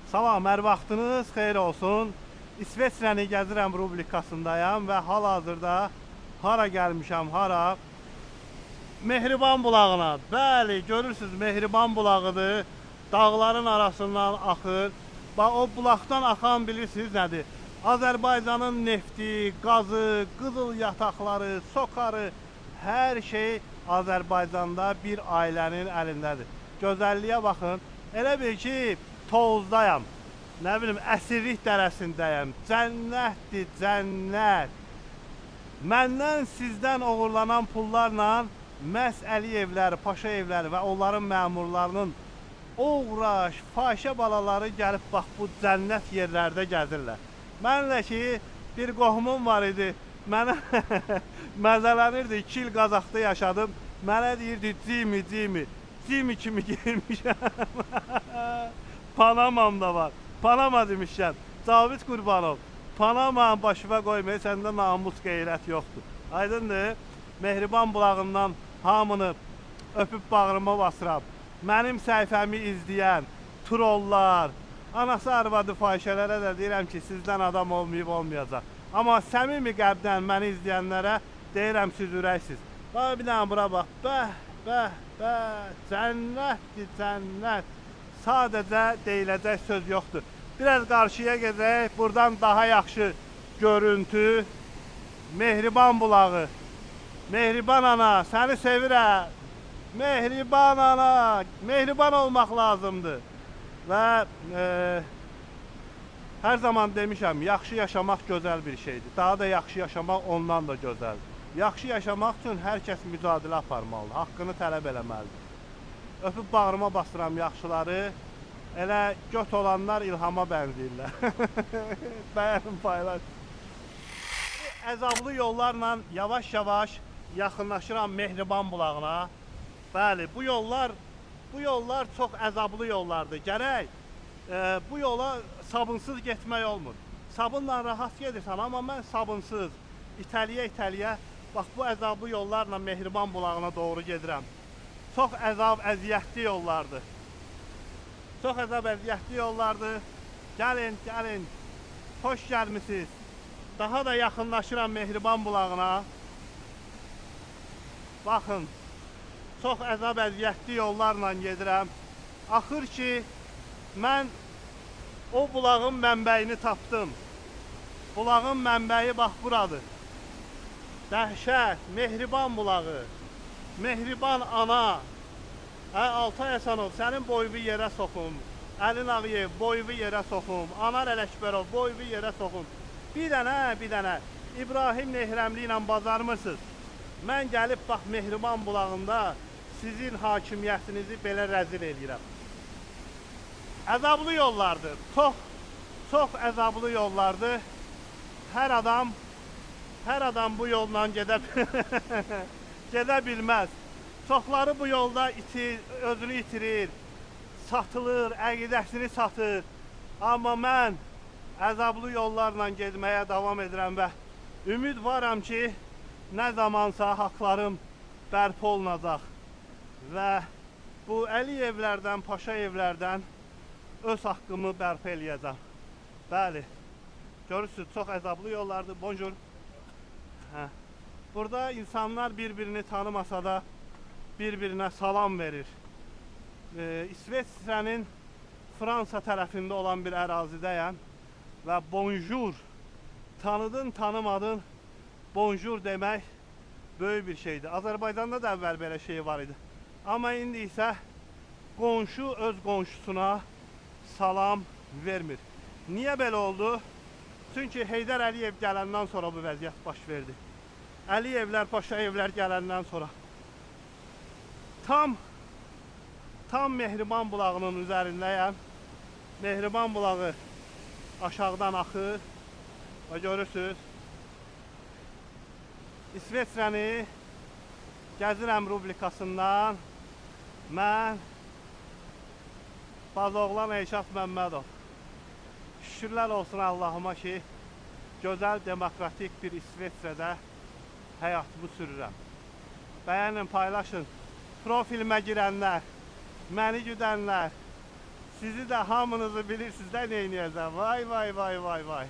Salam, hər vaxtınız xeyir olsun. İsveçrəni gəzirəm rubrikasındayam və hal-hazırda hara gəlmişəm, hara? Mehriban bulağına. Bəli, görürsünüz, Mehriban bulağıdır. Dağların arasından axır. Bax, o bulaqdan axan bilirsiniz nədir? Azərbaycanın nefti, qazı, qızıl yataqları, sokarı, hər şey Azərbaycanda bir ailənin əlindədir. Gözəlliyə baxın. Elə bil ki, Tozdayam, nə bilim, əsirlik dərəsindəyəm. Cənnətdir, cənnət. Məndən sizdən uğurlanan pullarla məhz Əliyevlər, Paşayevlər və onların məmurlarının uğraş, fahişə balaları gəlib bax bu cənnət yerlərdə gəzirlər. Mənlə ki, bir qohumum var idi, mənə məzələnirdi, 2 il Qazaxda yaşadım, mənə deyirdi, Cimi kimi giyirmişəm. Panamam da var. Panama demişəm. Cavid Qurbanov. Panama'nın başıma qoymayı, səndə namus qeyrət yoxdur. Aydındır? Mehriban bulağından hamını öpüb bağrıma basıram. Mənim səhifəmi izləyən trollar, anası arvadı fahişələrə də deyirəm ki, sizdən adam olmayıb olmayacaq. Amma səmimi qəlbdən məni izləyənlərə deyirəm, siz ürəksiz. Bax, bir dənə bura bax. Bəh, cənnətdir, cənnət. Sadəcə deyiləcək söz yoxdur. Biraz qarşıya gedək, buradan daha yaxşı görüntü. Mehriban bulağı. Mehriban ana, səni sevirəm. Mehriban ana, mehriban olmaq lazımdır. Və hər zaman demişəm, yaxşı yaşamaq gözəl bir şeydir. Daha da yaxşı yaşamaq ondan da gözəldir. Yaxşı yaşamaq üçün hər kəs mücadilə aparmalıdır, haqqını tələb eləməlidir. Öpüb bağrıma basıram yaxşıları, elə göt olanlar ilhama bənzəyirlər. Bəyənin paylaş. Əzablı yollarla yavaş-yavaş yaxınlaşıram Mehriban bulağına. Bəli, bu yollar çox əzablı yollardır. Gərək bu yola sabınsız getmək olmur. Sabınla rahat gedirsən, amma mən sabınsız, itəliyə-itəliyə, bax bu əzablı yollarla Mehriban bulağına doğru gedirəm. Çox əzab, əziyyətli yollardır. Çox əzab, əziyyətli yollardır. Gəlin, xoş gəlmisiniz. Daha da yaxınlaşıram Mehriban bulağına. Baxın, çox əzab, əziyyətli yollarla gedirəm. Axır ki, mən o bulağın mənbəyini tapdım. Bulağın mənbəyi bax buradır. Dəhşət, Mehriban bulağı. Mehriban ana. Altay Həsənov, sənin boyunu yerə soxum. Əlin Ağayev, boyunu yerə soxum. Anar Ələkbərov, boyunu yerə soxum. Bir dənə İbrahim Nehrəmli ilə bazarmısınız. Mən gəlib bax Mehriban bulağında sizin hakimiyyətinizi belə rəzil edirəm. Əzablı yollardır. Çox əzablı yollardır. Hər adam bu yolla gedə bilməz. Çoxları bu yolda özünü itirir, satılır, əqidəsini satır. Amma mən əzablı yollarla getməyə davam edirəm və ümid varam ki, nə zamansa haqlarım bərpa olunacaq. Və bu Əliyevlərdən, Paşayevlərdən öz haqqımı bərpa eləyəcəm. Bəli, görürsünüz, çox əzablı yollardır. Bonjour. Burada insanlar bir-birini tanımasa da bir-birinə salam verir. İsveçrənin Fransa tərəfində olan bir ərazidəyəm və bonjour, tanıdın, tanımadın, bonjour demək böyük bir şeydir. Azərbaycanda da əvvəl belə şey var idi. Amma indi isə qonşu öz qonşusuna salam vermir. Niyə belə oldu? Çünki Heydər Əliyev gələndən sonra bu vəziyyət baş verdi. Əliyevlər, Paşayevlər gələndən sonra. Tam Mehriban bulağının üzərindəyəm. Mehriban bulağı aşağıdan axır. Və görürsünüz, İsveçrəni gəzirəm rubrikasından mən Bazoğlan Eyşat Məmmədov. Şükürlər olsun Allahıma ki, gözəl, demokratik bir İsveçrədə həyatımı sürürəm. Bəyənin, paylaşın. Profilimə girənlər, məni güdənlər, Sizi də hamınızı bilirsiniz də neyniyəcəm. Vay vay vay vay vay.